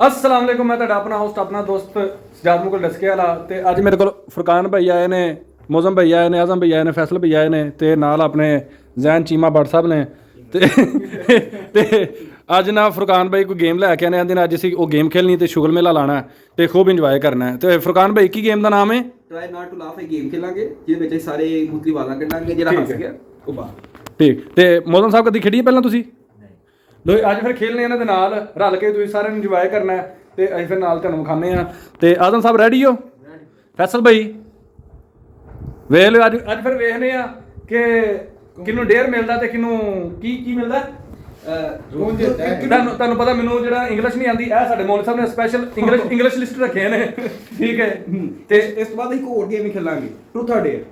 अस्सलाम वालेकुम, मैं ਤੁਹਾਡਾ ਆਪਣਾ ਹੋਸਟ ਆਪਣਾ ਦੋਸਤ ਸਜਾਦ ਮੁਗਲ ਡਸਕੇ ਵਾਲਾ ਤੇ ਅੱਜ ਮੇਰੇ ਕੋਲ ਫੁਰਕਾਨ ਭਾਈ ਆਏ ਨੇ, ਮੌਜ਼ਮ ਭਾਈ ਆਏ ਨੇ, ਆਜ਼ਮ ਭਾਈ ਆਏ ਨੇ, ਫੈਸਲ ਭਾਈ ਆਏ ਨੇ ਤੇ ਨਾਲ ਆਪਣੇ ਜ਼ੈਨ ਚੀਮਾ ਭੱਟ ਸਾਹਿਬ ਨੇ ਤੇ ਅੱਜ ਨਾ ਫੁਰਕਾਨ ਭਾਈ ਕੋਈ ਗੇਮ ਲੈ ਕੇ ਆਨੇ ਆਂਦੇ ਨੇ। ਅੱਜ ਅਸੀਂ ਉਹ ਗੇਮ ਖੇਲਣੀ ਤੇ ਸ਼ੁਗਲ ਮੇਲਾ ਲਾਣਾ ਤੇ ਖੂਬ ਇੰਜੋਏ ਕਰਨਾ ਹੈ। ਤੇ ਫੁਰਕਾਨ ਭਾਈ ਕੀ ਗੇਮ ਦਾ ਨਾਮ ਹੈ? Try not to laugh. ਇਹ ਗੇਮ ਖੇਲਾਂਗੇ ਜਿਹਦੇ ਵਿੱਚ ਅਸੀਂ ਸਾਰੇ ਮੁੱਤਲੀ ਵਾਲਾ ਕੱਢਾਂਗੇ, ਜਿਹੜਾ ਹੱਸ ਗਿਆ ਉਹ ਬਾਹਰ। ਠੀਕ। ਤੇ ਮੌਜ਼ਮ ਸਾਹਿਬ ਕਦੀ ਖੇਡੀ ਹੈ ਪਹਿਲਾਂ ਤੁਸੀਂ? ਲੋ ਅੱਜ ਫਿਰ ਖੇਲਣੇ ਇਹਨਾਂ ਦੇ ਨਾਲ ਰਲ ਕੇ ਤੁਸੀਂ ਸਾਰਿਆਂ ਨੂੰ ਇੰਜੋਏ ਕਰਨਾ ਹੈ ਤੇ ਅਸੀਂ ਫਿਰ ਨਾਲ ਤੁਹਾਨੂੰ ਵਿਖਾਉਂਦੇ ਆ। ਤੇ ਆਜ਼ਮ ਸਾਹਿਬ ਰੈਡੀ ਹੋ? ਫੈਸਲ ਭਾਈ ਵੇਖ ਲਿਓ ਅੱਜ ਫਿਰ ਵੇਖਦੇ ਆ ਕਿ ਕਿਹਨੂੰ ਡੇਅਰ ਮਿਲਦਾ ਤੇ ਕਿਹਨੂੰ ਕੀ ਮਿਲਦਾ। ਤੁਹਾਨੂੰ ਪਤਾ ਮੈਨੂੰ ਜਿਹੜਾ ਇੰਗਲਿਸ਼ ਨਹੀਂ ਆਉਂਦੀ, ਇਹ ਸਾਡੇ ਮੌਲਵੀ ਸਾਹਿਬ ਨੇ ਸਪੈਸ਼ਲ ਇੰਗਲਿਸ਼ ਲਿਸਟ ਰੱਖੇ ਨੇ। ਠੀਕ ਹੈ। ਤੇ ਇਸ ਤੋਂ ਬਾਅਦ ਅਸੀਂ ਹੋਰ ਗੇਮ ਹੀ ਖੇਲਾਂਗੇ, ਟਰੂਥ ਔਰ ਡੇਅਰ।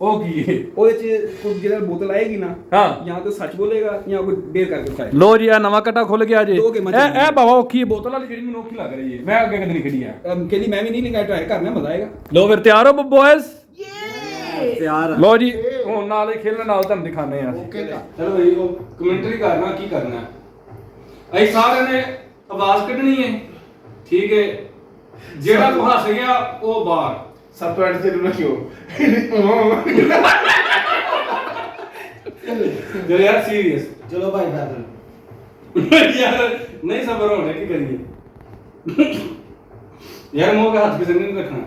ਉਹ ਕੀ ਹੈ? ਉਹਦੇ ਚ ਕੋਈ ਜਿਹੜਾ ਬੋਤਲ ਆਏਗੀ ਨਾ, ਹਾਂ, ਜਾਂ ਤਾਂ ਸੱਚ ਬੋਲੇਗਾ ਜਾਂ ਕੋਈ ਡੇਅਰ ਕਰਕੇ ਦਿਖਾਏਗਾ। ਲੋ ਜੀ, ਆ ਨਵਾਂ ਕਟਾ ਖੁੱਲ ਗਿਆ ਜੀ। ਦੋ ਗੇਮਾਂ ਇਹ ਬਾਵਾ ਔਖੀ ਹੈ, ਬੋਤਲ ਵਾਲੀ ਜਿਹੜੀ ਮੈਨੂੰ ਔਖੀ ਲੱਗ ਰਹੀ ਹੈ। ਮੈਂ ਅੱਗੇ ਕਦੇ ਨਹੀਂ ਖੇਡੀ ਆ। ਕਹਿੰਦੀ ਮੈਂ ਵੀ ਨਹੀਂ ਲਗਾ, ਟਰਾਈ ਕਰਨਾ, ਮਜ਼ਾ ਆਏਗਾ। ਲੋ ਫਿਰ ਤਿਆਰ ਹੋ ਬॉयਜ਼? ਤਿਆਰ। ਲੋ ਜੀ ਹੁਣ ਨਾਲ ਹੀ ਖੇਲਣ ਨਾਲ ਤੁਹਾਨੂੰ ਦਿਖਾਣੇ ਆ। ਚਲੋ ਜੀ, ਉਹ ਕਮੈਂਟਰੀ ਕਰਨਾ ਕੀ ਕਰਨਾ। ਅਸੀਂ ਸਾਰਿਆਂ ਨੇ ਆਵਾਜ਼ ਕੱਢਣੀ ਹੈ। ਠੀਕ ਹੈ। ਜਿਹੜਾ ਕੋ ਹੱਸ ਗਿਆ ਉਹ ਬਾਹਰ। ਸਭ ਤੋਂ ਐਡ ਤੇ ਨਾ ਕਿਉਂ ਜੋ ਯਾਰ ਸੀਰੀਅਸ। ਚਲੋ ਭਾਈ ਫੈਸਲ ਯਾਰ ਨਹੀਂ ਸਬਰ ਹੋਣਾ, ਕੀ ਕਰੀਏ ਯਾਰ। ਮੂੰਹ ਦਾ ਹੱਥ ਕਿਸੇ ਨੇ ਨਹੀਂ ਰੱਖਣਾ।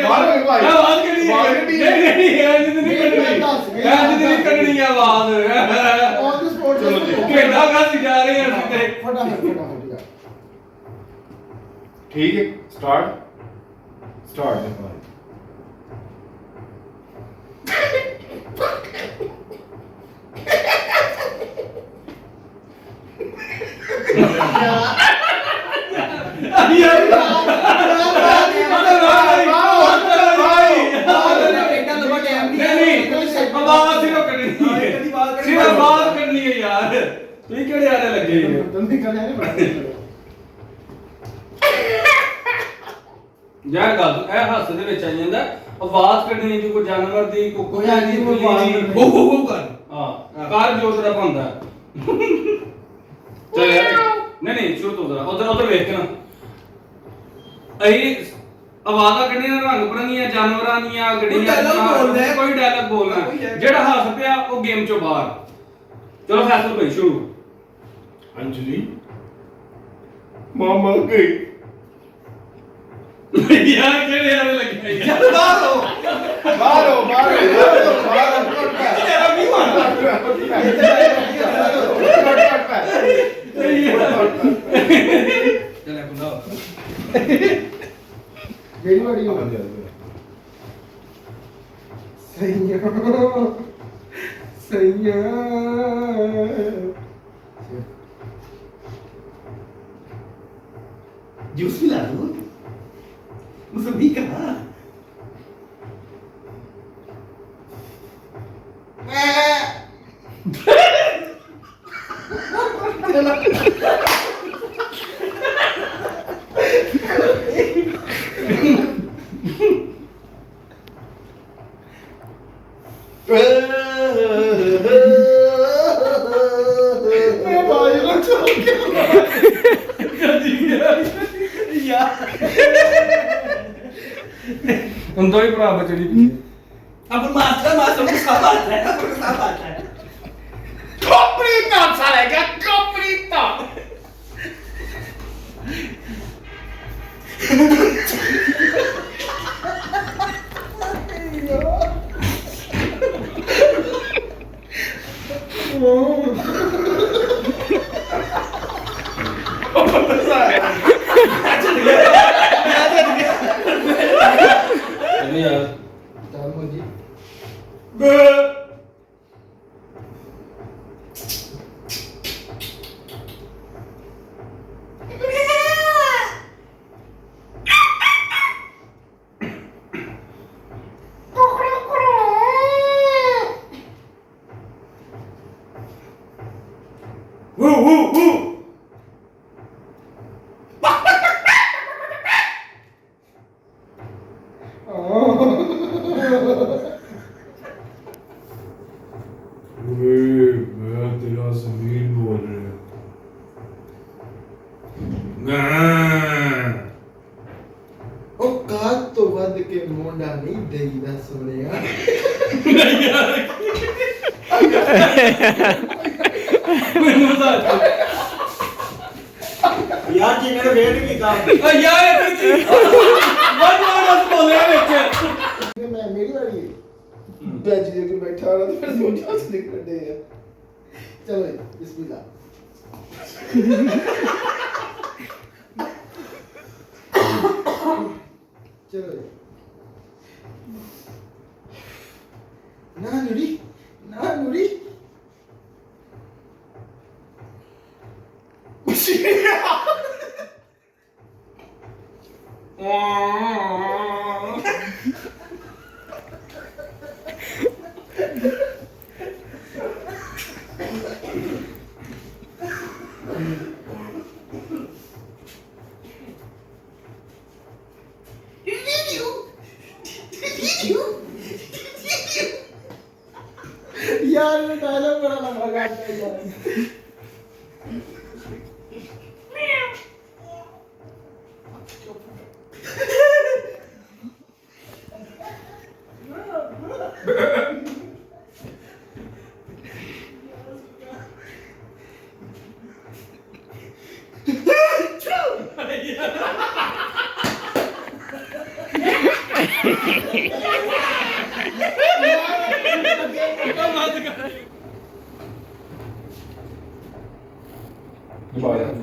ਬਾਹਰ ਭਾਈ ਆਵਾਜ਼ ਕਿਹੜੀ ਹੈ? ਨਹੀਂ ਅੱਜ ਨਹੀਂ ਕੱਢਣੀ, ਅੱਜ ਨਹੀਂ ਕੱਢਣੀ ਆਵਾਜ਼। ਔਨ ਦ ਸਪੋਰਟ ਕਿਹੜਾ ਗੱਲ ਜਾ ਰਹੇ ਆ ਅਸੀਂ ਤੇ। ਫਟਾਫਟ ਠੀਕ ਹੈ। ਸਟਾਰਟ ਦੇ ਭਾਈ। ਯਾਰ ਗੱਲ ਇਹ ਹੱਸ ਦੇ ਵਿੱਚ ਆ ਜਾਂਦਾ। ਆਵਾਜ਼ ਕੱਢਣੀ ਕਿ ਕੋਈ ਜਾਨਵਰ ਦੀ ਕੋਈ ਆਵਾਜ਼ ਹੋ ਕਰ। ਹਾਂ ਕਾਰ ਜੋ ਤੇਰਾ ਬੰਦਾ। ਚਲ ਯਾਰ ਨਹੀਂ ਸ਼ੁਰੂ ਤੋਂ ਉਧਰ ਵੇਖ ਕੇ ਨਾ। ਅਸੀਂ ਆਵਾਜ਼ਾਂ ਕੱਢਣੀਆਂ ਰੰਗ ਬਰੰਗੀਆਂ ਜਾਨਵਰਾਂ ਦੀਆਂ, ਗੱਡੀਆਂ ਦੀਆਂ, ਕੋਈ ਡਾਇਲੌਗ ਬੋਲਣਾ। ਜਿਹੜਾ ਹੱਸ ਪਿਆ ਉਹ ਗੇਮ ਚੋਂ ਬਾਹਰ। ਚਲੋ ਫੈਸਲ ਭਾਈ ਸ਼ੁਰੂ। ਅੰਜਲੀ ਮਾਮਾ ਗਈ ਯਾਰ ਕਿਹੜੇ ਯਾਰ ਲੱਗੇ ਯਾਰ। ਬਾਹਰੋ ਮੇਰੀ ਵਾਰੀ ਹੋ ਗਈ। ਸਹੀ जूस पिला दो, मुसम्मी कहा। उनको ही बराबर चली पीछे। अब मास्टर गुस्सा बात है। Coprita salega, coprita. नहीं यार ਸੱਦ ਕੇ ਮੁੰਡਾ ਨਹੀਂ ਦੇਈਦਾ ਸੋਹਣਿਆ ਮੈਨੂੰ ਦੱਸ ਯਾਰ ਜੀ ਮੇਰੇ ਵੇਟ ਕੀਤਾ ਓ ਯਾਰ ਇਹ ਕੀ ਵਨ ਵਰਡ ਬੋਲਿਆ ਵਿੱਚ ਮੈਂ ਮੇਰੀ ਵਾਰੀ ਬੈਠ ਜੇ ਕੇ ਬੈਠਾ ਰਹਾ ਤੇ ਫਿਰ ਸੋਚਿਆ ਉਸ ਨਿਕਲ ਦੇ ਆ ਚਲੋ ਜੀ, ਬਿਸਮਿਲ੍ਲਾ ਚਲੋ ਜੀ। ਨਾ ਨੂਰੀ ਨਾ ਨੂਰੀ यार ये डायलॉग बड़ा लंबा गाता है यार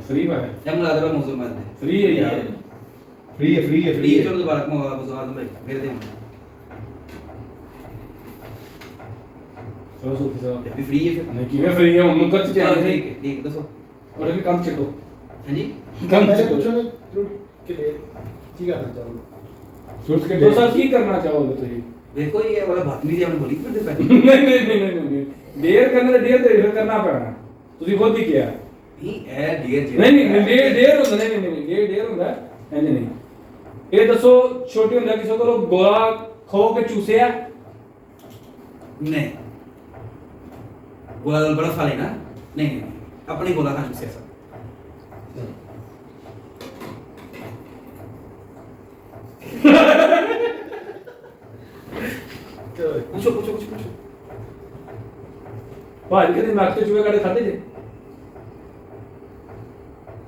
फ्री में है जब मुझे लगा मौसम में है फ्री है यार फ्री है फ्री है फ्री चलो दोबारा बुजवार में मेरे दे चलो सूफी साहब अभी फ्री है फिर नहीं कि फ्री है उनको कुछ चाहिए ठीक दसो और अभी काम चेको हां जी काम मैंने चेको पूछा ना फ्रूट के लिए ठीक है चलो फ्रूट्स के तो सर की करना चाहोगे तो देखो ये वाला बदतमीजी आपने बोली फिर पहले नहीं देर करने देर देर करना पड़ना ਤੁਸੀਂ ਖੁਦ ਹੀ ਕਿਹਾ नहीं है डियर जी ਨਹੀਂ ਦੇਰ ਹੁੰਦਾ ਨਹੀਂ ਦੇਰ ਹੁੰਦਾ ਇੰਜ ਨਹੀਂ ਇਹ ਦੱਸੋ ਛੋਟੇ ਹੁੰਦਾ ਕਿਸੇ ਕੋਲੋਂ ਗੋਲਾ ਖੋ ਕੇ ਚੂਸਿਆ नहीं गोला बड़ा खा लेना नहीं अपनी गोला खाने से ऐसा पूछो पूछो कुछ पूछो ਭਾਜੀ ਕਦੇ ਨੱਕ ਤੇ ਚੂਹੇ ਕਾੜੇ ਖਾਦੇ ਜੇ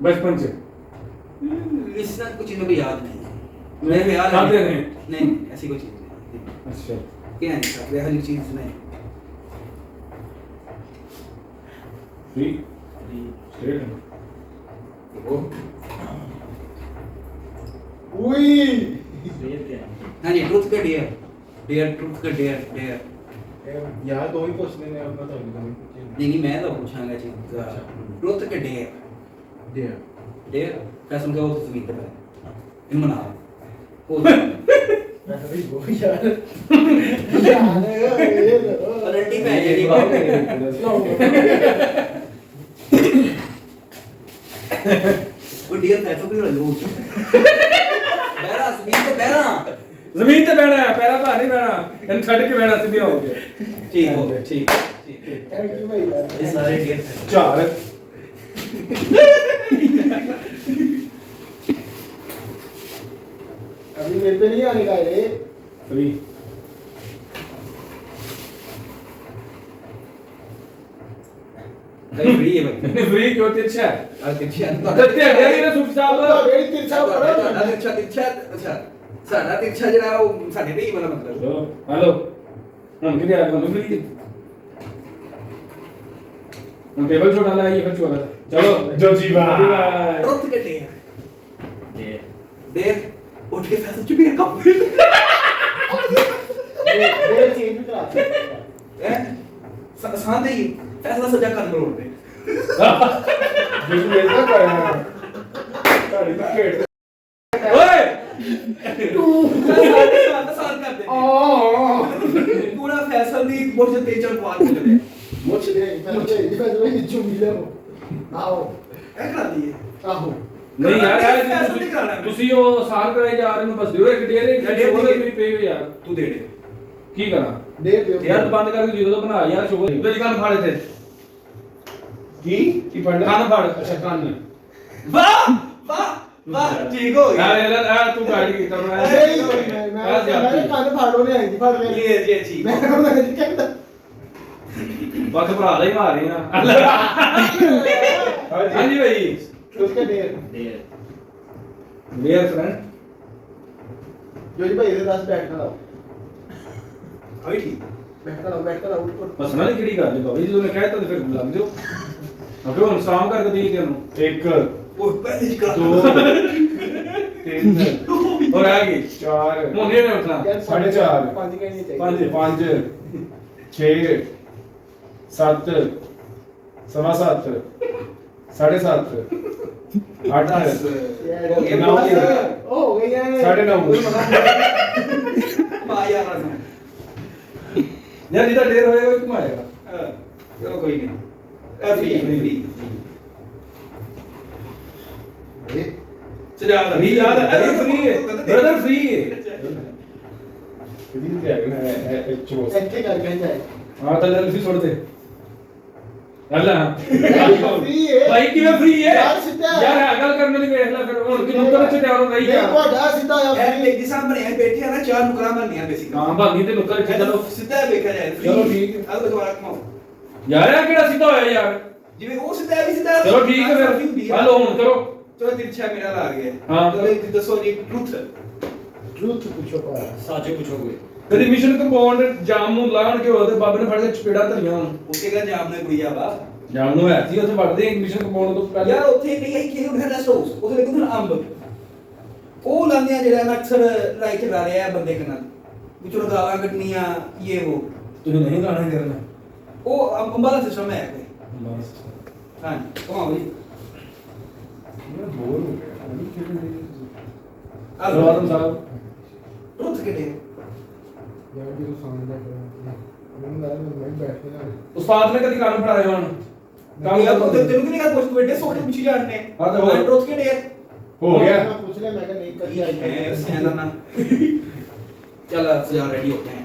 बचपन से इसका कुछ इन्हें भी याद नहीं है मेरे को याद खाते नहीं नहीं नहीं ऐसी कोई चीज नहीं अच्छा क्या नहीं खाते हर एक चीज नहीं फ्री स्ट्रेट है वो उई हाँ जी ट्रुथ का डियर डियर ट्रुथ का डियर डियर यार दो ही पूछने ने अपना तो नहीं मैं तो पूछांगा चीज ट्रुथ का डियर देयर डियर कसम का वो तो जमीन पे है इन मना वो अरे वो यार वारंटी पे है जेडी बाबू वो डियर पैसों पे लग बहरा जमीन पे ਜ਼ਮੀਨ ਤੇ बहरा ਬਹਿਣਾ ਹੈ ਪੈਰਾਂ ਭਾਰ ਨਹੀਂ ਬਹਿਣਾ ਇਹਨੂੰ ਛੱਡ ਕੇ ਬਹਿਣਾ ਸਿੱਧੀ ਹੋ ਕੇ ठीक हो गया ठीक ठीक थैंक यू भाई यार ये सारे डियर ਝਾੜ अभी मेरे पे नहीं आने का है फ्री भाई फ्री है भाई फ्री क्यों तिरछा है आज तिरछा ਦੱਤੇ ਅੜਿਆ ਨਾ ਸੁਖ ਸਾਹਿਬ मेरी तिरछा ਸਾਡਾ ਤਿਰਛਾ ਅੱਛਾ ਸਾਡਾ ਤਿਰਛਾ ਜਿਹੜਾ ਉਹ ਸਾਡੇ ਤੇ ਹੀ ਵਾਲਾ ਮਤਲਬ ਚਲੋ ਹਲੋ ਹੁਣ ਕਿਹਦੇ ਆ ਤੁਹਾਨੂੰ ਫ੍ਰੀ ਹੁਣ ਟੇਬਲ ਛੋਟਾ ਲਾਇਆ ਫਿਰ ਛੋਟਾ ਚਲੋ जो जीवा ਬਾਏ ਟਰੁੱਥ ਕੱਟੇ ਦੇਰ ਉੱਠ ਕੇ ਫੈਸਲ ਚ ਵੀ ਕੰਮ मेरे चेंज करा ਹੈ ਸਾਂਦੇ ਹੀ ਫੈਸਲਾ ਸਜਾ ਕਰ ਲੋ ਉੱਤੇ बिल्कुल ऐसा करना तारी का पेट ਓਏ ਸਾਨ ਕਰਦੇ ओ ਪੂਰਾ ਫੈਸਲ ਦੀ ਮੁੱਢ ਤੇ ਚੜਵਾ ਕੇ ਚਲੇ मुझे दे पहले ये जो मिला आओ ਇਹ ਕਰਾ ਦਈਏ आओ ਨਹੀਂ ਯਾਰ ਫੈਸਲਾ ਨਹੀਂ ਕਰਾਉਣਾ ਤੁਸੀਂ ਉਹ ਸਾਲ ਕਰਾਏ ਜਾ ਰਹੇ ਨੂੰ ਬਸ ਦਿਓ ਇੱਕ ਡੇਰੇ ਡੇਢ ਉਹਦੇ ਦੀ- ਵੀ ਪੇ ਯਾਰ ਤੂੰ ਦੇ ਦੇ ਕੀ ਕਰਾਂ दे दो ਯਾਰ ਬੰਦ ਕਰਕੇ ਜਦੋਂ ਬਣਾ ਯਾਰ ਸ਼ੋਅ ਤੇ ਕੰਨ ਫਾੜੇ ਤੇ की ਕੀ ਫੜ ਕੰਨ ਫੜ ਅੱਛਾ ਕੰਨ ਵਾਹ ਵਾਹ ਬਸ ਠੀਕ ਹੋ ਗਿਆ ਆ ਤੂੰ ਗਾੜੀ ਕੀਤਾ ਮੈਂ ਮੈਂ ਕੰਨ ਫਾੜੋ ਨੇ ਆਈ ਫੜ ਲੈ ਇਹ ਜੀ ਠੀਕ ਮੈਂ ਕਹਿੰਦਾ ਬਸ ਭਰਾ ਲਈ ਮਾਰ ਰਹੀ ਨਾ ਹਾਂਜੀ ਭਾਈ ਉਸਕੇ ਢੇਰ ਮੇਰ ਫਰੈਂਡ ਜੋ ਜੀ ਭਾਈ ਇਹਦੇ 10 ਬੈਠ ਕਰ ਆਓ ਹੋਈ ਠੀਕ ਬੈਠ ਕਰ ਆਓ ਬਸ ਨਾਲ ਕਿਹੜੀ ਗੱਲ ਹੈ ਬਾਬਾ ਜੀ ਉਹਨੇ ਕਹਿਤਾ ਤੇ ਫਿਰ ਲੱਗ ਜਾਓ ਅਬੇ ਹੁਣ ਸਾਮ ਕਰਕੇ ਦੇ ਤੈਨੂੰ ਇੱਕ ਉਹ ਪਹਿਲੇ ਜੀ ਕਰ ਦੋ ਤਿੰਨ ਹੋਰ ਆ ਗਈ ਚਾਰ ਹੁਣ ਇਹ ਨਾ ਉਠਣਾ ਸਾਢੇ ਚਾਰ, ਪੰਜ ਕਹਿਣੀ ਚਾਹੀਦੀ ਪੰਜ 6 7 ਸਵਾ 7 7:30 8 ਹੋ ਗਿਆ ਨੌ ਹੋ ਗਈ ਹੈ 9:30 ਮਾ ਯਾਰ ਨਾ ਯਾਰ ਜਿਹਦਾ ਢੇਰ ਹੋਏਗਾ ਉਹ ਘੁਮਾਏਗਾ ਚਲੋ ਕੋਈ ਨਹੀਂ ਫਰੀ ਚਲਾ ਦਾ ਫ੍ਰੀ ਯਾਰ ਅਰੇ ਫ੍ਰੀ ਹੈ ਬ੍ਰਦਰ ਫ੍ਰੀ ਹੈ ਕਿਹਦੀ ਤੇ ਆ ਗਿਆ ਚੋਸ ਇੱਥੇ ਕਰ ਕੇ ਜਾਏ ਹਾਂ ਤਾਂ ਲੈ ਛੋੜ ਦੇ ਅੱਲਾ ਫ੍ਰੀ ਹੈ ਭਾਈ ਕਿਵੇਂ ਫ੍ਰੀ ਹੈ ਯਾਰ ਸਿੱਧਾ ਯਾਰ ਇਹ ਗੱਲ ਕਰਨ ਦੀ ਵੇਖ ਲੈ ਫਿਰ ਹੁਣ ਕਿ ਨੁੱਕਰ ਚ ਤਿਆਰ ਹੋ ਰਹੀ ਨਹੀਂ ਹੈ ਤੁਹਾਡਾ ਸਿੱਧਾ ਆ ਇਹ ਫ੍ਰੀ ਇੱਕ ਸਾਹਮਣੇ ਹੈ ਬੈਠੇ ਆ ਨਾ ਚਾਰ ਨੁਕਰਾਂ ਬਣਨੀਆਂ ਬੇਸਿਕ ਹਾਂ ਭਾਂਦੀ ਤੇ ਨੁੱਕਰ ਚ ਚਲੋ ਸਿੱਧਾ ਵੇਖਿਆ ਜਾਏ ਚਲੋ ਠੀਕ ਹੈ। ਆ ਦੁਬਾਰਾ ਕਮਾਓ ਯਾਰ ਇਹ ਕਿਹੜਾ ਸਿੱਧਾ ਹੋਇਆ ਯਾਰ ਜਿਵੇਂ ਉਹ ਸਿੱਧਾ ਵੀ ਸਿੱਧਾ ਚਲੋ ਠੀਕ ਹੈ ਫਿਰ ਹਲੋ ਹੁਣ ਕਰੋ ਚਲੋ ਤਿਰਛਾ ਮੇਰਾ ਲਾ ਗਿਆ ਹਾਂ। ਚਲੋ ਇੱਕ ਦੱਸੋ ਜੀ ਟਰੂਥ ਟਰੂਥ ਪੁੱਛੋ ਪਾ ਸਾਚੇ ਪੁੱਛੋ ਕੋਈ ਕਦੀ ਮਿਸ਼ਨ ਕੰਪਾਊਂਡ ਜਾਮ ਨੂੰ ਲਾਣ ਕੇ ਹੋਏ ਤੇ ਬਾਬੇ ਨੇ ਫੜ ਕੇ ਚਪੇੜਾ ਧਰੀਆਂ ਹੁਣ ਉਸੇ ਦਾ ਜਾਮ ਨੇ ਕੋਈ ਆ ਵਾ ਜਾਮ ਨੂੰ ਹੈ ਸੀ ਉੱਥੇ ਵੜਦੇ ਮਿਸ਼ਨ ਕੰਪਾਊਂਡ ਤੋਂ ਪਹਿਲੇ ਯਾਰ ਉੱਥੇ ਨਹੀਂ ਆਈ ਕਿਹਨੂੰ ਘਰ ਰੈਸਟ ਹਾਊਸ ਉਹਦੇ ਵਿੱਚ ਨਾ ਅੰਬ ਉਹ ਲਾਉਂਦੇ ਆ ਜਿਹੜਾ ਨਾ ਅਕਸਰ ਲਾਈਕ ਚਲਾ ਰਿਹਾ ਬੰਦੇ ਕਨਾਂ ਵਿੱਚੋਂ ਗਾਲਾਂ ਕੱਢਣੀਆਂ ਇਹ ਉਹ ਤੁਸੀਂ ਨਹੀਂ ਗਾਣਾ ਕਰਨਾ ਉਹ ਅੰਬਾਂ ਦਾ ਸਿਸਟਮ ਹੈ ਬਸ ਹਾਂ ਕਮਾਓ ਜੀ ਬੋਰ ਹੋ ਗਿਆ ਸਰਵਾਦਮ ਸਾਹਿਬ ਟਰੂਥ ਕਿਹੜੇ ਯਾਰ ਜੀ ਸਾਹਮਣੇ ਦਾ ਮੈਂ ਬੈਠ ਕੇ ਨਾ ਉਸਤਾਦ ਨੇ ਕਦੀ ਕੰਨ ਫੜਾਏ ਹੋਣ ਕੰਮ ਯਾਰ ਤੈਨੂੰ ਕਿਹਨੇ ਕਹਾ ਕੁਝ ਬੈਠੇ ਸੋਟੇ ਪੁੱਛੀ ਜਾਣਨੇ ਹਾਂ ਤੇ ਹੋਰ। ਟਰੂਥ ਕਿਹੜੇ ਹੋ ਗਿਆ ਮੈਂ ਪੁੱਛ ਲਿਆ ਮੈਂ ਕਿਹਾ ਨਹੀਂ ਕਦੀ ਆਈ ਹੈ ਸੈਨਾ ਨਾ ਚਲ ਸਜਾ रेडी होते हैं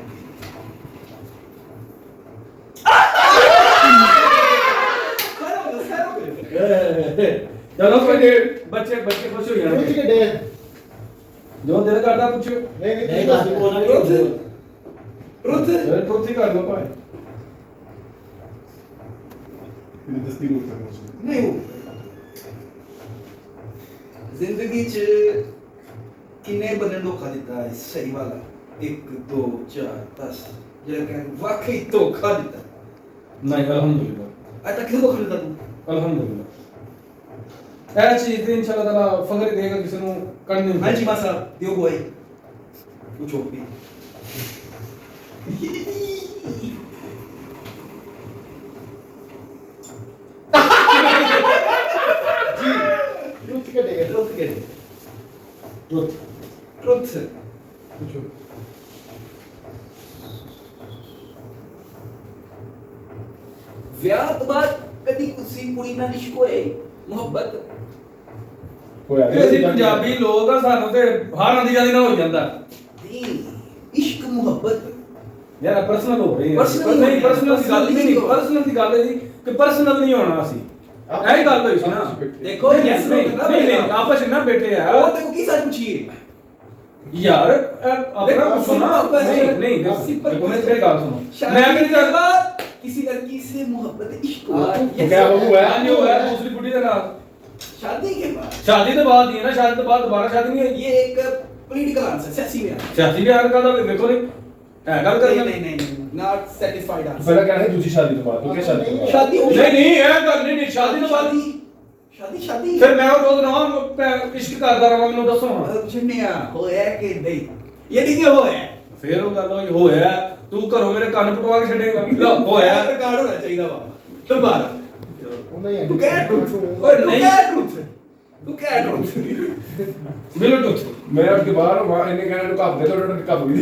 ਚਲੋ ਕੋਈ ਬੱਚੇ ਖੁਸ਼ ਹੋ ਟਰੂਥ ਜਾਣਗੇ ਕੇ ਢੇਰ ਜੋ ਦਿਲ ਕਰਦਾ ਪੁੱਛੋ ਨਹੀਂ ਦੱਸ ਟਰੂਥ ਫਿਰ ਟੁੱਟੀ ਕਰ ਲਓ ਭਾਈ ਇਹ ਦਸਤੀ ਨੂੰ ਕਰਨਾ ਨਹੀਂ ਉਹ ਜ਼ਿੰਦਗੀ ਚ ਕਿੰਨੇ ਬੰਦੇ ਨੂੰ ਧੋਖਾ ਦਿੱਤਾ ਹੈ ਸਹੀ ਵਾਲਾ 1 2 4 10 ਜਿਹੜਾ ਕਿ ਵਾਕਈ ਧੋਖਾ ਦਿੱਤਾ ਨਹੀਂ ਅਲਹਮਦੁਲਿਲਾ ਅੱਜ ਤੱਕ ਕਿਹਨੂੰ ਧੋਖਾ ਦਿੱਤਾ ਤੂੰ ਅਲਹਮਦੁਲਿਲਾ ਇਹ ਚੀਜ਼ ਤੇ ਇਨਸ਼ਾਅੱਲਾ ਤਾਲਾ ਫਜ਼ਲ ਦੇਗਾ ਕਿਸੇ ਨੂੰ ਕਰਨੀ ਹਾਂ ਜੀ ਮਾਸਾ ਦਿਓ ਬੋਏ ਪੁੱਛੋ ਵੀ ਟਰੂਥ ਕੇ ਢੇਰ ਟਰੂਥ ਕਿਹੜੇ ਟਰੁੱਥ ਟਰੂਥ ਪੁੱਛੋ ਵਿਆਹ ਤੋਂ ਬਾਅਦ ਕਦੀ ਕੁਸੀ ਕੁੜੀ ਨਾਲ ਇਸ਼ਕ ਹੋਏ ਮੁਹੱਬਤ ਹੋਇਆ ਇਹ ਅਸੀਂ ਪੰਜਾਬੀ ਲੋਕ ਆ ਸਾਨੂੰ ਤੇ ਹਰ ਆਂਦੀ ਜਾਂਦੀ ਨਾਲ ਹੋ ਜਾਂਦਾ ਨਹੀਂ ਇਸ਼ਕ ਮੁਹੱਬਤ ਯਾਰ ਪਰਸਨਲ ਹੋ ਰਹੀ ਹੈ Personal ਨਹੀਂ ਹੋ ਪਰਸਨਲ ਦੀ ਗੱਲ ਨਹੀਂ Personal ਪਰਸਨਲ ਦੀ ਗੱਲ ਹੈ ਜੀ ਕਿ ਪਰਸਨਲ ਨਹੀਂ ਹੋਣਾ ਅਸੀਂ ਇਹ ਗੱਲ ਹੋਈ ਸੀ ਨਾ ਦੇਖੋ ਯੈਸ ਨਹੀਂ ਨਹੀਂ ਆਪਸ ਵਿੱਚ ਨਾ ਬੈਠੇ ਆ ਉਹ ਤੇ ਕੀ ਸੱਚ ਪੁੱਛੀਏ ਯਾਰ ਆਪਣਾ ਕੁਛ ਸੁਣਾ ਨਹੀਂ ਨਹੀਂ ਦੇਖੋ ਮੈਂ ਤੇਰੀ ਗੱਲ ਸੁਣੋ ਮੈਂ ਕਿਹੜੀ ਗੱਲ किसी लड़की से मोहब्बत इश्क हुआ तो क्या वो हुआ है जो है दूसरी बुढ़ी के साथ शादी के बाद शादी तो बाद ही है ना शादी तो बाद दोबारा शादी नहीं है ये एक पॉलिटिकल आंसर सियासी में शादी भी हर का देखो नहीं है गल नहीं करना नहीं नहीं नॉट सेटिस्फाइड तो आंसर पहला कहना है दूसरी शादी के बाद तो क्या शादी के बाद शादी हो नहीं नहीं है गल नहीं शादी तो बाद शादी शादी फिर मैं रोज ना इश्क करता रहा मैंने दसो छन्निया होया कि नहीं ये नहीं कि होया फिर वो गल होया तू घरों मेरे कान पटवा के छड़ेगा लो होया रिकॉर्ड होना चाहिए वा दोबारा ਉਹਨਾਂ ਹੀ तू क्या ट्रूथ ओए तू नहीं। क्या ट्रूथ तू क्या ट्रूथ ब्लूटूथ मैं उसके बाहर वहां इन्हें कहना तो कब दे तो कब भी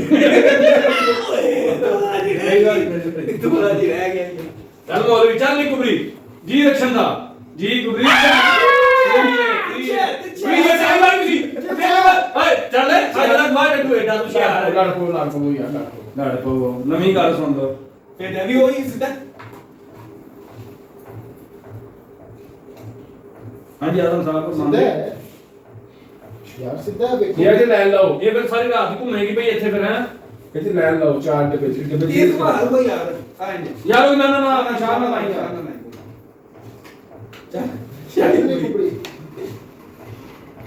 दोबारा जी रह गया चल मौलवी चल नहीं कुबरी जी रक्षण दा जी कुबरी ਚੱਲ ਅੱਜ ਤੱਕ ਬਾਹਰ ਟੂ ਐਡਾ ਤੂੰ ਸ਼ਹਿਰ लड़ को यार लड़ को ਲੜ ਪੋ ਨਵੀਂ ਗੱਲ ਸੁਣ ਦੋ फिर भी वही सीधा ਹਾਂਜੀ ਆਦਮ ਸਾਹਿਬ ਸਿੱਧਾ ਹੈ ਯਾਰ ਸਿੱਧਾ ਵੇਖੋ ਇਹ ਜੇ ਲੈਣ ਲਓ ਇਹ ਫਿਰ ਸਾਰੀ ਰਾਤ ਹੀ ਘੁੰਮੇਗੀ ਭਈ ਇੱਥੇ ਫਿਰ ਹੈ ਇੱਥੇ ਲੈਣ ਲਓ 4 ਡੱਬੇ ਚ ਡੱਬੇ ਇਹ ਕਮਾਲ ਹੋ ਯਾਰ ਆਂਦੇ ਯਾਰ ਉਹ ਨਾ ਸ਼ਾਮ ਨਾ ਲਾਈ ਯਾਰ ਸ਼ਾਇਦ ਕੁਬੜੀ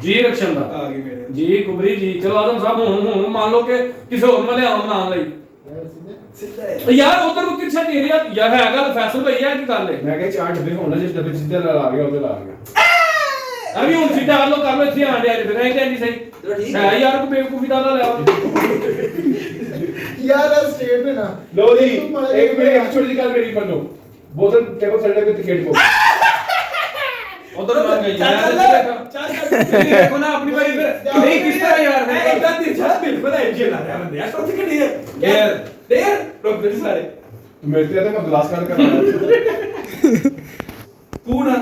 ਜੀ ਰਕਸ਼ਨ ਦਾ ਆ ਗਈ ਮੇਰੇ ਜੀ ਕੁਬਰੀ ਜੀ ਚਲੋ ਆਦਮ ਸਾਹਿਬ ਹੁਣ ਮੰਨ ਲਓ ਕਿ ਕਿਸੇ ਹੋਰ ਮਲੇ ਆਉਣ ਨਾ ਲਈ ਯਾਰ ਸਿੱਧਾ ਸਿੱਧਾ ਹੈ ਯਾਰ ਉਧਰ ਨੂੰ ਕਿੱਥੇ ਦੇ ਰਿਹਾ ਯਾਰ ਹੈ ਗੱਲ ਫੈਸਲ ਭਈ ਹੈ ਕੀ ਗੱਲ ਹੈ ਮੈਂ ਕਿਹਾ 4 ਡੱਬੇ ਹੋਣ ਜਿਸ ਡੱਬੇ ਸਿੱਧੇ ਲਾ ਗਿਆ ਉਹਦੇ ਲਾ ਗਿਆ ਅਭੀ ਹੁਣ ਸਿੱਧਾ ਕਰ ਲੋ ਕਰ ਲੋ ਇੱਥੇ ਆਂਦੇ ਅੱਜ ਫਿਰ ਇਹ ਕਹਿੰਦੀ ਸਹੀ ਚਲੋ ਠੀਕ ਹੈ ਯਾਰ ਕੋ ਬੇਵਕੂਫੀ ਦਾ ਨਾ ਲਿਆ ਯਾਰ ਆ ਸਟੇਟ में ना ਲੋ ਜੀ ਇੱਕ ਮਿੰਟ ਇੱਕ ਛੋਟੀ ਜਿਹੀ ਗੱਲ ਮੇਰੀ ਮੰਨੋ ਬੋਤਲ ਟੇਬਲ ਥੱਲੇ ਤੇ ਖੇਡ ਪੋ ਉਧਰ ਮੰਗ ਗਈ ਚੱਲ ਯਾਰ ਦੇਖੋ ਨਾ ਆਪਣੀ ਵਾਰੀ ਫਿਰ ਨਹੀਂ ਕਿਸ ਤਰ੍ਹਾਂ ਯਾਰ ਮੈਂ ਇੱਕ ਤਾਂ ਦਿਰਜਾ ਬਿਲ ਬਣਾ ਇੰਜਨ ਲਾ ਰਿਹਾ ਬੰਦੇ ਆ ਸੋਚ ਕਿੰਨੀ ਹੈ ਯਾਰ ਦੇਰ ਰੁਕ ਦੇ ਸਾਰੇ ਮੇਰੇ ਤੇ ਤਾਂ ਮੈਂ ਗਲਾਸ ਕੱਢ ਕੇ ਆਇਆ ਤੂੰ ਨਾ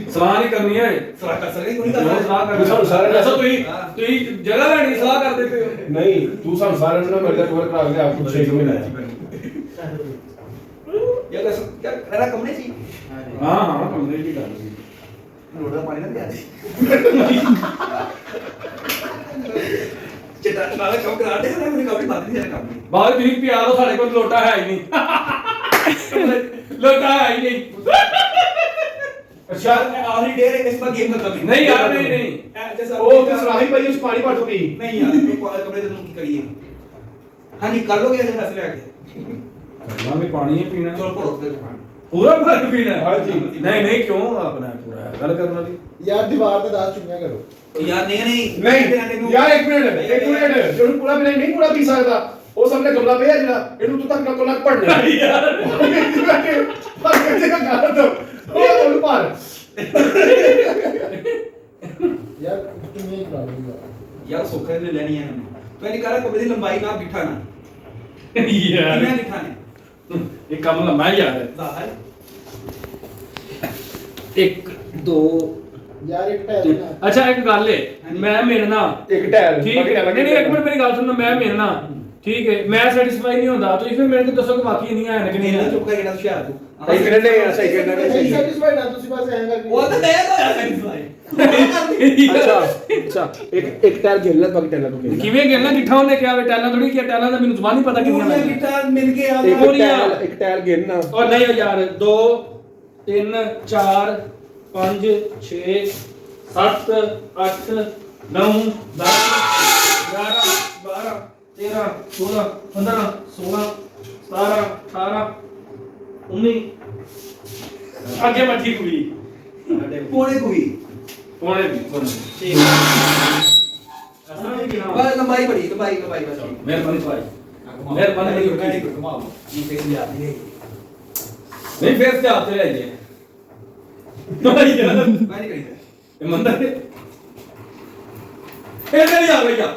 ਸਲਾਹ ਨਹੀਂ ਕਰਨੀ ਹੈ ਸਲਾਹ ਕਰ ਸਕਦੇ ਕੋਈ ਜੋ ਗੱਲ ਸਲਾਹ ਨਹੀਂ ਕਰਨੀ ਸਾਨੂੰ ਸਾਰਿਆਂ ਨੂੰ ਦੱਸੋ ਤੁਸੀਂ ਜਗ੍ਹਾ ਲੈਣੀ ਸਲਾਹ ਕਰਦੇ ਪਏ ਹੋ ਨਹੀਂ ਤੂੰ ਸਾਨੂੰ ਸਾਰਿਆਂ ਨੂੰ ਨਾ ਮੇਰੇ ਦਾ ਕਵਰ ਕਰਾ ਕੇ ਆਪ ਕੁਛ 6 ਮਹੀਨੇ ਯਾਰ ਇਹਦਾ ਕੰਮ ਨਹੀਂ ਸੀ ਹਾਂ ਹਾਂ ਕਮਰੇ ਦੀ ਗੱਲ ਸੀ ਲੋੜਾ ਪਾਣੀ ਨਾ ਪਿਆ ਦੇ ਚਿੱਟਾ ਨਾਲ ਕੰਮ ਕਰਾ ਦੇ ਨਾ ਮੈਨੂੰ ਕਾਫੀ ਬੰਦ ਨਹੀਂ ਕੰਮ ਬਾਅਦ ਤੁਸੀਂ ਪਿਆ ਲੋ ਸਾਡੇ ਕੋਲ ਲੋਟਾ ਹੈ ਹੀ ਨਹੀਂ ਲੋਟਾ ਹੈ ਹੀ ਨਹੀਂ ਅੱਛਾ ਆਖਰੀ ਡੇਰ ਇਸ ਪਰ ਗੇਮ ਖਤਮ ਨਹੀਂ ਯਾਰ ਨਹੀਂ ਜੈਸਾ ਉਹ ਤੇ ਸਲਾਹੀ ਭਾਈ ਉਸ ਪਾਣੀ ਭਰ ਚੁੱਕੀ ਨਹੀਂ ਯਾਰ ਉਹ ਕਮਰੇ ਦੇ ਨੂੰ ਕੀ ਕਰੀਏ ਹਾਂਜੀ ਕਰ ਲੋਗੇ ਇਹਦੇ ਫੈਸਲੇ ਆ ਕੇ ਕਰਨਾ ਵੀ ਪਾਣੀ ਹੀ ਪੀਣਾ ਚਲ ਪੜੋ ਤੇ ਪੂਰਾ ਭਰ ਪੀਣਾ ਹਾਂਜੀ। ਨਹੀਂ ਕਿਉਂ ਆਪਣਾ ਪੂਰਾ ਗੱਲ ਕਰਨ ਵਾਲੀ ਯਾਰ ਦੀਵਾਰ ਤੇ 10 ਚੁੰਗੀਆਂ ਕਰੋ ਯਾਰ ਨਹੀਂ ਨਹੀਂ ਯਾਰ ਇੱਕ ਮਿੰਟ ਜਿਹਨੂੰ ਪੂਰਾ ਵੀ ਨਹੀਂ ਪੂਰਾ ਪੀ ਸਕਦਾ ਉਹ ਸਾਹਮਣੇ ਗਮਲਾ ਪਿਆ ਜਿਹੜਾ ਇਹਨੂੰ ਤੂੰ ਤੱਕ ਨਾ ਲੱਗ ਪੜਨਾ ਯਾਰ ਪਰ ਕਿਤੇ ਨਾ ਗੱਲ ਦੋ ਉਹ ਉਹਨੂੰ ਪਾਰ ਯਾਰ ਚੁੰਗੀਆਂ ਹੀ ਕਰਾ ਲੂੰਗਾ ਯਾਰ ਸੁੱਖੇ ਨੇ ਲੈਣੀ ਹੈ ਤੂੰ ਇਹਦੀ ਕਰ ਕਮਰੇ ਦੀ ਲੰਬਾਈ ਨਾ ਬਿਠਾ ਨਾ ਯਾਰ ਕਿੰਨਾ ਬਿਠਾ ਨੇ ਇਹ ਕੰਮ ਲੰਮਾ ਯਾਰ ਜ਼ਾਹਰ 1 2 ਯਾਰ ਇੱਕ ਟਾਇਰ ਨਾ ਅੱਛਾ ਇੱਕ ਗੱਲ ਏ ਮੈਂ ਮਿਲਣਾ ਇੱਕ ਟਾਇਰ ਠੀਕ ਹੈ ਨਹੀਂ ਇੱਕ ਮਿੰਟ ਮੇਰੀ ਗੱਲ ਸੁਣੋ ਮੈਂ ਮਿਲਣਾ ਠੀਕ ਹੈ ਮੈਂ ਸੈਟੀਸਫਾਈ ਨਹੀਂ ਹੁੰਦਾ ਤੁਸੀਂ ਫਿਰ ਮੈਨੂੰ ਦੱਸੋ ਕਿ ਬਾਕੀ ਇੰਨੀਆਂ ਹਨ ਕਿ ਨਹੀਂ ਕਿੰਨਾ ਹਨ ਚੁੱਪ ਕਰਕੇ ਹੁਸ਼ਿਆਰ ਤੂੰ ਸਹੀ ਕਿਹੜੇ ਨੇ ਸਹੀ ਕਿਹੜੇ ਨੇ ਨਹੀਂ ਸੈਟੀਸਫਾਈਡ ਨਾ ਤੁਸੀਂ ਬਸ ਐਂ ਕਰਕੇ ਉਹ ਤਾਂ ਮੈਂ ਤਾਂ ਸੈਟੀਸਫਾਈ ਅੱਛਾ ਇੱਕ ਟਾਇਰ ਗਿਰ ਲੈ ਬਾਕੀ ਟਾਇਰ ਨੂੰ ਕਿਵੇਂ ਗਿਰਨਾ ਗਿੱਠਾ ਉਹਨੇ ਕਿਹਾ ਵੇ ਟੈਲਾਂ ਥੋੜੀ ਕਿਹਾ ਟੈਲਾਂ ਦਾ ਮੈਨੂੰ ਜ਼ਬਾਨ ਨਹੀਂ ਪਤਾ ਕਿੰਨੀਆਂ ਕਿੰਨਾ ਲੱਗੀਆਂ ਗਿਟਾਰ ਮਿਲ ਕੇ ਆ ਇੱਕ ਟਾਇਰ ਗਿਰਨਾ ਔਰ ਨਹੀਂ ਯਾਰ 2 3 4 5 6 7 8 9 10 11 12 13 14 15 16 17 18 19 ਅੱਗੇ ਮੈਂ ਠੀਕ ਹੋਈ ਪੋਣੇ ਕੋਈ ਪੌਣੇ ਵੀ ਠੀਕ ਬਸ ਲੰਬਾਈ ਬੜੀ ਲੰਬਾਈ ਬਸ ਮਿਹਰਬਾਨੀ ਭਾਈ ਮਿਹਰਬਾਨੀ ਗਾੜੀ ਘੁਮਾਓ ਇਹ ਫੇਸ ਲਿਆ ਦੇ ਨਹੀਂ ਫੇਰ ਤੇ ਆਤੇ ਲੈ ਜੇ ਨਹੀਂ ਯਾਰ ਮੈਂ ਨਹੀਂ ਕਰੀਦਾ ਇਹ ਮੰਦਰ ਹੈ ਇਹ ਨਹੀਂ ਆ ਭਈਆ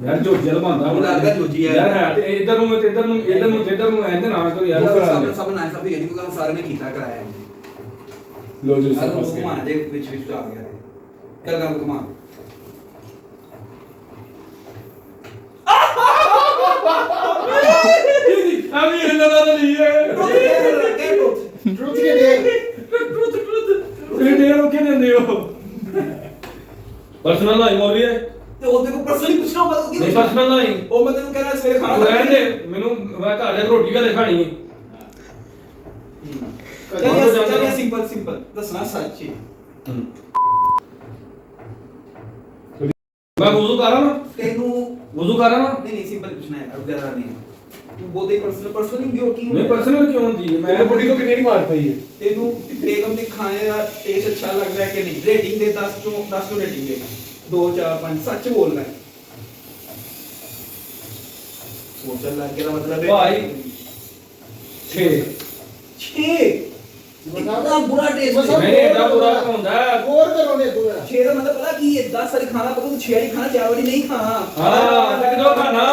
ਯਾਰ ਜੋ ਜਲ ਬੰਦਾ ਉਹ ਲੱਗਦਾ ਜੋਜੀ ਹੈ। ਯਾਰ ਹੈ ਤੇ ਇਧਰ ਨੂੰ ਤੇ ਇਧਰ ਨੂੰ ਐਂਦੇ ਨਾ ਕਰੋ ਯਾਰ ਸਭ ਨਾ ਸਭ ਇਹ ਨਹੀਂ ਕੋਈ ਸਾਰੇ ਨੇ ਕੀਤਾ ਕਰਾਇਆ ਹੈ ਲੋ ਜੀ ਅਰ ਸਮਝ ਉਹ ਘੁਮਾ ਦੇ ਵਿੱਚ ਆ ਗਿਆ ਕਰ ਕਰ ਘੁਮਾ ਅਭੀ ਇਹਨਾਂ ਦਾ ਨਹੀਂ ਹੈ ਟਰੂਥ ਕੇ ਦੇ ਇਹ ਦੇ ਰੋ ਕੇ ਦਿੰਦੇ ਹੋ ਪਰਸਨਲ ਲਾਈਨ ਹੋ ਰਹੀ ਹੈ ਤੇ ਉਹਦੇ ਕੋ ਪਰਸਨਲੀ ਪੁੱਛਣਾ ਹੋਗਾ ਨਹੀਂ ਪਰਸਨਲ ਲਾਈਨ ਉਹ ਮੈਂ ਤੈਨੂੰ ਕਹਿਣਾ ਸਵੇਰੇ ਖਾਣਾ ਰਹਿਣ ਦੇ ਮੈਨੂੰ ਮੈਂ ਘਰ ਜਾ ਕੇ ਰੋਟੀ ਵੀ ਖਾਣੀ ਹੈ ਚੱਲ ਸਿੰਪਲ ਦੱਸਣਾ ਸੱਚ ਹੀ ਮੈਂ ਵਜ਼ੂ ਕਰਾਂ ਨਾ ਤੈਨੂੰ ਵਜ਼ੂ ਕਰਾਂ ਨਾ ਨਹੀਂ ਸਿੰਪਲ ਪੁੱਛਣਾ ਹੈ ਅਬ ਜ਼ਿਆਦਾ ਨਹੀਂ ਤੂੰ ਬੋਲਦੇ ਪਰਸਨਲ ਕਿਉਂ ਕੀ ਨਹੀਂ ਪਰਸਨਲ ਕਿਉਂ ਹੁੰਦੀ ਹੈ ਮੈਂ ਬੁੱਢੀ ਤੋਂ ਕਿੰਨੀ ਮਾਰ ਪਈ ਹੈ ਤੈਨੂੰ ਬੇਗਮ ਦੇ ਖਾਣੇ ਦਾ ਟੇਸਟ ਅੱਛਾ ਲੱਗਦਾ ਹੈ ਕਿ ਨਹੀਂ ਰੇਟਿੰਗ ਦੇ 10 ਤੋਂ ਰੇਟਿੰਗ ਦੇ 2 4 5 ਸੱਚ ਬੋਲਣਾ ਹੈ ਸੋਚਣ ਲੱਗ ਗਿਆ ਮਤਲਬ ਭਾਈ 6 6 ਇतना बुरा टेस्ट मसाला- ਨਹੀਂ ਇਹਦਾ ਪੂਰਾ ਹੁੰਦਾ ਹੈ ਹੋਰ ਕਰੋ ਨੇ ਦੂਰਾ 6 ਦਾ मतलब पता की है 10 सारी खाना पता तो 6 वाली खाना 4 वाली नहीं खाना ਹਾਂ ਤੇ ਕਿਦੋਂ ਖਾਣਾ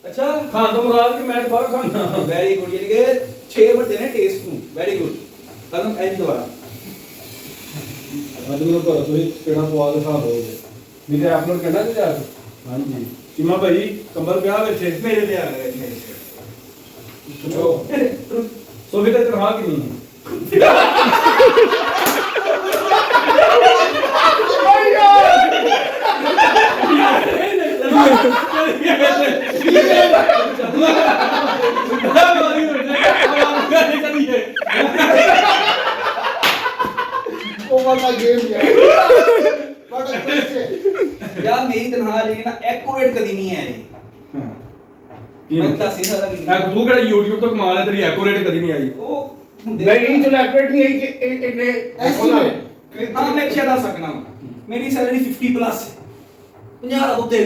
अच्छा ਖਾਣ ਤੋਂ ਮੁਰਾਦ ਕਿ ਮੈਂ ਬਾਹਰ ਖਾਣਾ वेरी गुड यानी कि 6 बड़े ने टेस्ट ਨੂੰ वेरी गुड कदम एज दोबारा ਅੱਜ ਮੈਨੂੰ ਪਤਾ ਤੁਸੀਂ ਕਿਹੜਾ ਪਵਾ ਕੇ ਖਾ ਦੋਗੇ ਨਹੀਂ ਤੇ ਅਪਲੋਡ ਕਰਨਾ ਤੇ ਜਾ ਹਾਂਜੀ ਚੀਮਾ ਭਾਈ ਕੰਬਲ ਪਿਆ ਵਿੱਚ मेरे ले आ गए ਸੋ ਵੀ ਤਾਂ ਤਰ੍ਹਾਂ ਕਿ ਨਹੀਂ यार मेरी तनख्वाह ਜਿਹੜੀ ਨਾ ਐਕੂਰੇਟ ਕਦੀ ਨਹੀਂ ਹੈ ਇਹ ਕੀ ਮੈਂ ਦੱਸ ਨਹੀਂ ਸਕਦਾ ਕਿ ਤੂੰ ਕਿਹੜਾ YouTube ਤੋਂ ਕਮਾ ਲਿਆ ਤੇਰੀ ਐਕੂਰੇਟ ਕਦੀ ਨਹੀਂ ਆਈ ਉਹ ਹੁੰਦੇ ਨਹੀਂ ਚਲੋ ਐਕੂਰੇਟ ਨਹੀਂ ਹੈ ਕਿ ਇਹਨੇ Estimate. ਹਾਂ ਮੈਂ ਕਿਹਾ ਦੱਸ ਸਕਣਾ ਮੇਰੀ ਸੈਲਰੀ 50 ਪਲੱਸ 50 ਦਾ ਉੱਤੇ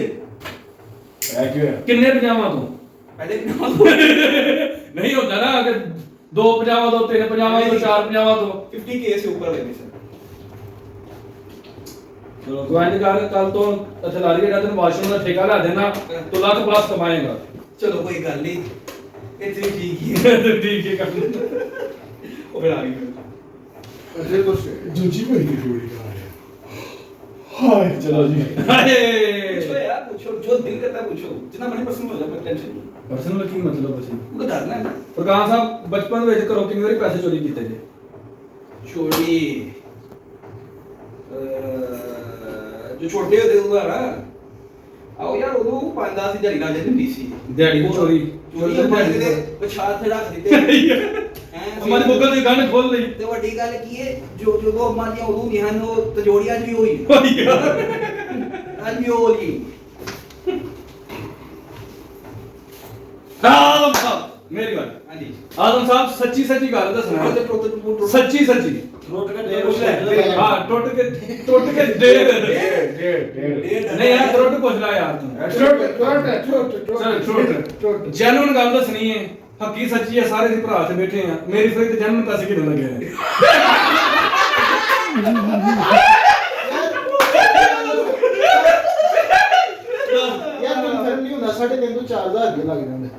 ਐਕੂਰੇਟ ਕਿੰਨੇ ਪਜਾਮਾ ਤੂੰ ਪਹਿਲੇ ਵੀ ਨਹੀਂ ਹੁੰਦਾ ਨਾ ਕਿ 2 ਪਜਾਮਾ ਤੋਂ 3 ਪਜਾਮਾ ਤੋਂ 4 ਪਜਾਮਾ ਤੋਂ 50 के से ऊपर लेने सर ਚਲੋ ਤੂੰ ਇੰਜ ਕਰ ਕੱਲ ਤੋਂ ਅਥਲਾਰੀ ਜਿਹੜਾ ਤੈਨੂੰ ਵਾਸ਼ਰੂਮ ਦਾ ਠੇਕਾ ਲੈ ਦੇਣਾ ਤੂੰ ਲੱਖ ਪਲੱਸ ਕਮਾਏਗਾ चलो कोई गल नहीं इतनी ठीक ही है ਠੀਕ ਹੈ ਕਰ वो फिर आ गई ਅਜੇ ਕੁਛ ਜੂਜੀ ਭਾਈ ਦੀ ਜੋੜੀ ਕਰਾ ਰਿਹਾ ਹਾਏ ਚਲੋ ਜੀ पूछो यार पूछो जो दिल करता है पूछो जितना मनी पर्सनल हो जाए कोई टेंशन नहीं ਪਰਸਨਲ ਕੀ ਮਤਲਬ ਅਸੀਂ वो डरना है ना ਫਰਕਾਨ ਸਾਹਿਬ ਬਚਪਨ ਵਿੱਚ ਘਰੋਂ ਕਿੰਨੀ ਵਾਰੀ ਪੈਸੇ ਚੋਰੀ ਕੀਤੇ ਜੇ छोड़ी जो छोटे होते हुआ ना आओ यार वो 5-10 ਦੀ ਦਿਹਾੜੀ ਨਾਲ ਜਾਂਦੀ ਸੀ ਦਿਹਾੜੀ ਦੀ ਚੋਰੀ ਚੋਰੀ ਕਰਦੇ ਤੇ ਪਛਾੜ ਤੇ ਰੱਖ ਦਿੱਤੇ ਹਮਾਰੀ ਮੁਗਲ ਦੀ ਗੰਢ ਖੋਲ ਲਈ ਤੇ ਵੱਡੀ ਗੱਲ ਕੀ ਹੈ ਜੋ ਜੋ ਅੰਮਾਂ ਦੀਆਂ ਉਦੋਂ ਨਹੀਂ ਹਨ ਉਹ ਤਜੋੜੀਆਂ 'ਚ ਵੀ ਹੋਈ ਅੱਜ ਵੀ ਉਹ ਹੋਈ ਆਦਮ ਸਾਹਿਬ ਮੇਰੀ ਗੱਲ ਹਾਂਜੀ ਆਦਮ ਸਾਹਿਬ ਸੱਚੀ ਸੱਚੀ ਗੱਲ ਦੱਸਣਾ ਤੇ ਟੁੱਟ ਸੱਚੀ ਸੱਚੀ ਰੋਟ ਕੇ ਪੁੱਛ ਲੈ ਹਾਂ ਟੁੱਟ ਕੇ ਦੇ ਨਹੀਂ ਯਾਰ ਟੁੱਟ ਪੁੱਛ ਲੈ ਯਾਰ ਤੂੰ ਚਲ ਜੈਨੂਨ ਗੱਲ ਦੱਸਣੀ ਹੈ ਹੱਕੀ ਸੱਚੀ ਹੈ ਸਾਰੇ ਦੇ ਭਰਾ ਤੇ ਬੈਠੇ ਆ ਮੇਰੀ ਫਿਰ ਤੇ ਜਨਮ ਪੈਸੇ ਕਿਦੋਂ ਲੱਗੇ ਨੇ ਯਾਰ ਕਨਫਰਮ ਨਹੀਂ ਹੁੰਦਾ 3.5 ਤੋਂ 4000 ਅੱਗੇ ਲੱਗ ਜਾਂਦੇ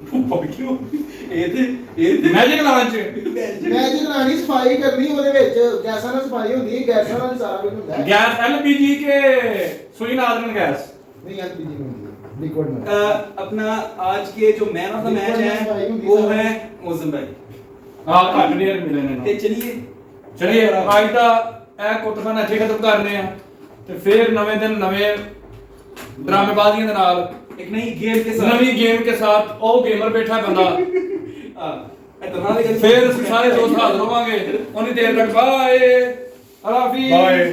ਕਿਉਂ ਇਹ ਤੇ ਮੈਜਿਕ ਲਾਂਚ ਮੈਂ ਜੀ ਕਰਾਣੀ ਸਫਾਈ ਕਰਨੀ ਉਹਦੇ ਵਿੱਚ ਗੈਸਾਂ ਨਾਲ ਸਫਾਈ ਹੁੰਦੀ ਹੈ ਗੈਸਾਂ ਨਾਲ ਸਾਰਾ ਕੁਝ ਹੁੰਦਾ ਹੈ गैस एलपीजी के सुई नाजरन गैस ਨਹੀਂ ਐਲਪੀਜੀ ਨਹੀਂ ਹੁੰਦੀ ਲਿਕਵਿਡ में अपना आज के जो मैन ऑफ द मैच है वो है मौसम भाई हाँ घट डेर मिले ने ਤੇ ਚਲਿਏ चलिए आज ਦਾ ਇਹ ਕੁੱਟਖਾਨਾ ਇੱਥੇ ਖਤਮ ਕਰ ਰਹੇ ਆ ਤੇ ਫਿਰ ਨਵੇਂ ਦਿਨ ਨਵੇਂ ਡਰਾਮੇਬਾਜ਼ੀਆਂ ਦੇ ਨਾਲ एक नई गेम के साथ ਨਵੀਂ ਗੇਮ ਕੇ ਸਾਥ ਉਹ ਗੇਮਰ ਬੈਠਾ ਬੰਦਾ फिर ਫਿਰ ਅਸੀਂ ਸਾਰੇ ਦੋਸਤ ਹਾਜ਼ਰ ਹੋਵਾਂਗੇ ਉਨੀ ਦੇਰ ਤੱਕ ਬਾਏ ਅਲਾਫੀ ਬਾਏ